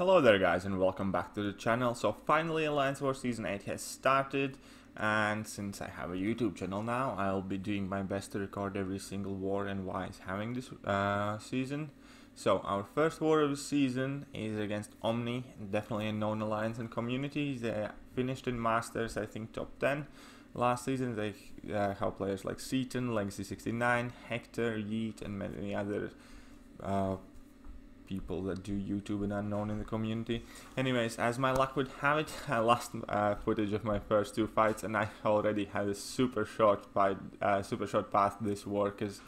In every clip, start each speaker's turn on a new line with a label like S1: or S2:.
S1: Hello there guys and welcome back to the channel. So finally Alliance War Season 8 has started, and since I have a YouTube channel now, I'll be doing my best to record every single war NY is having this season. So our first war of the season is against OMNI, definitely a known alliance and community. They finished in Masters, I think top 10. Last season they have players like Seaton, Legacy 69, Hector, Yeet and many other people that do YouTube and are known in the community. Anyways, as my luck would have it, I lost footage of my first two fights, and I already had a super short fight, super short path this war, because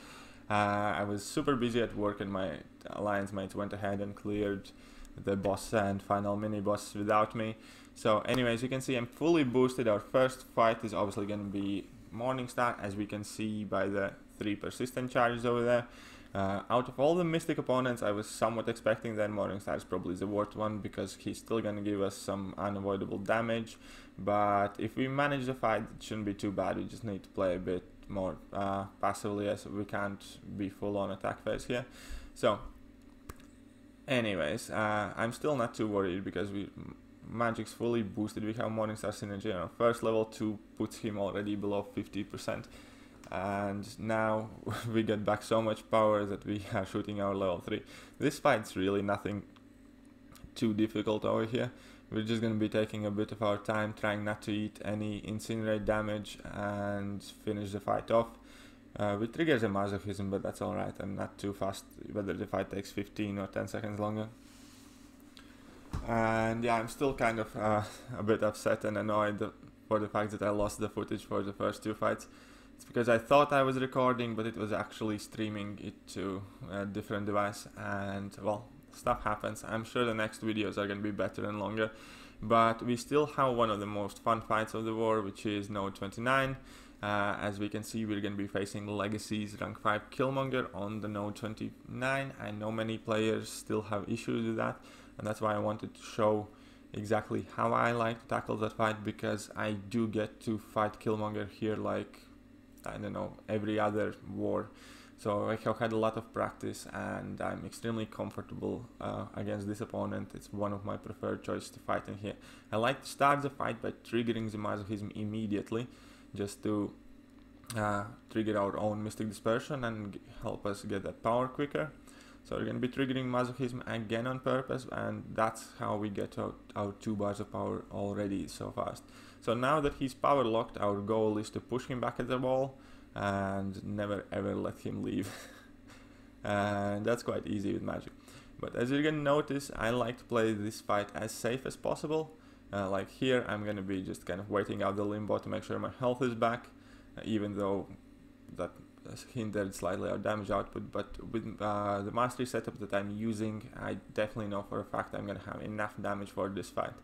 S1: I was super busy at work and my alliance mates went ahead and cleared the boss and final mini boss without me. So anyways, you can see I'm fully boosted. Our first fight is obviously going to be Morningstar, as we can see by the 3 persistent charges over there. Out of all the Mystic opponents, I was somewhat expecting that Morningstar is probably the worst one, because he's still going to give us some unavoidable damage. But if we manage the fight, it shouldn't be too bad. We just need to play a bit more passively, as we can't be full on attack phase here. So anyways, I'm still not too worried, because Magic's fully boosted. We have Morningstar synergy, and our first level 2 puts him already below 50%. And now we get back so much power that we are shooting our level 3. This fight's really nothing too difficult over here. We're just going to be taking a bit of our time, trying not to eat any incinerate damage and finish the fight off. We trigger the masochism, but that's alright. I'm not too fast whether the fight takes 15 or 10 seconds longer. And yeah, I'm still kind of a bit upset and annoyed for the fact that I lost the footage for the first two fights. It's because I thought I was recording, but it was actually streaming it to a different device, and well, stuff happens. I'm sure the next videos are going to be better and longer, but we still have one of the most fun fights of the war, which is NY718. As we can see, we're going to be facing Legacy's rank 5 Killmonger on the NY718. I know many players still have issues with that, and that's why I wanted to show exactly how I like to tackle that fight, because I do get to fight Killmonger here like, I don't know, every other war. So I have had a lot of practice, and I'm extremely comfortable against this opponent. It's one of my preferred choices to fight in here. I like to start the fight by triggering the masochism immediately, just to trigger our own Mystic Dispersion and help us get that power quicker. So we're going to be triggering masochism again on purpose, and that's how we get our 2 bars of power already so fast. So now that he's power locked, our goal is to push him back at the wall and never ever let him leave. And that's quite easy with Magic. But as you're going to notice, I like to play this fight as safe as possible. Like here, I'm going to be just kind of waiting out the limbo to make sure my health is back, even though that hindered slightly our damage output. But with the mastery setup that I'm using, I definitely know for a fact I'm going to have enough damage for this fight.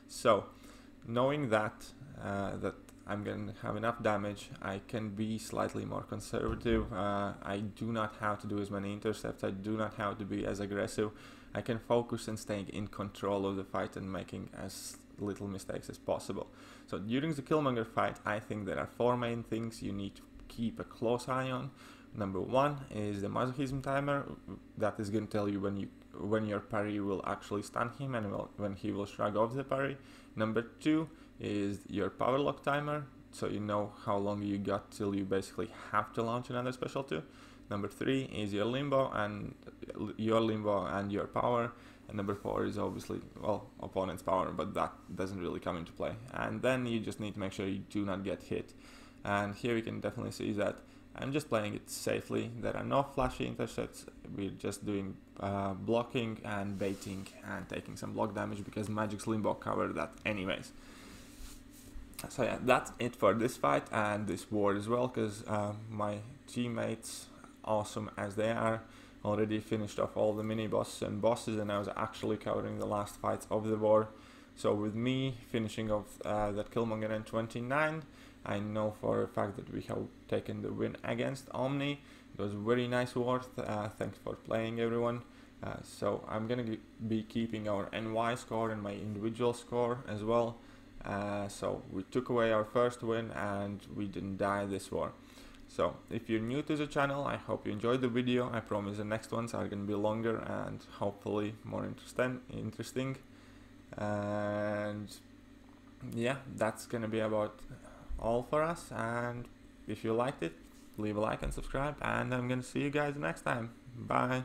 S1: So knowing that that I'm going to have enough damage, I can be slightly more conservative. I do not have to do as many intercepts, I do not have to be as aggressive. I can focus on staying in control of the fight and making as little mistakes as possible. So during the Killmonger fight, I think there are 4 main things you need to keep a close eye on. Number 1 is the masochism timer. That is going to tell you when your parry will actually stun him and when he will shrug off the parry. Number 2 is your power lock timer, so you know how long you got till you basically have to launch another special 2. Number 3 is your limbo and your power. And number 4 is obviously, well, opponent's power, but that doesn't really come into play. And then you just need to make sure you do not get hit. And here we can definitely see that I'm just playing it safely. There are no flashy intercepts. We're just doing blocking and baiting and taking some block damage, because Magic's limbo covered that anyways. So yeah, that's it for this fight and this war as well, because my teammates, awesome as they are, already finished off all the mini bosses and bosses, and I was actually covering the last fights of the war. So with me finishing off that Killmonger NY718, I know for a fact that we have taken the win against OMNI. It was very nice war. Thanks for playing, everyone. So I'm gonna be keeping our NY score and my individual score as well. So we took away our first win and we didn't die this war. So if you're new to the channel, I hope you enjoyed the video. I promise the next ones are going to be longer and hopefully more interesting. And yeah, that's going to be about all for us. And if you liked it, leave a like and subscribe, and I'm going to see you guys next time. Bye.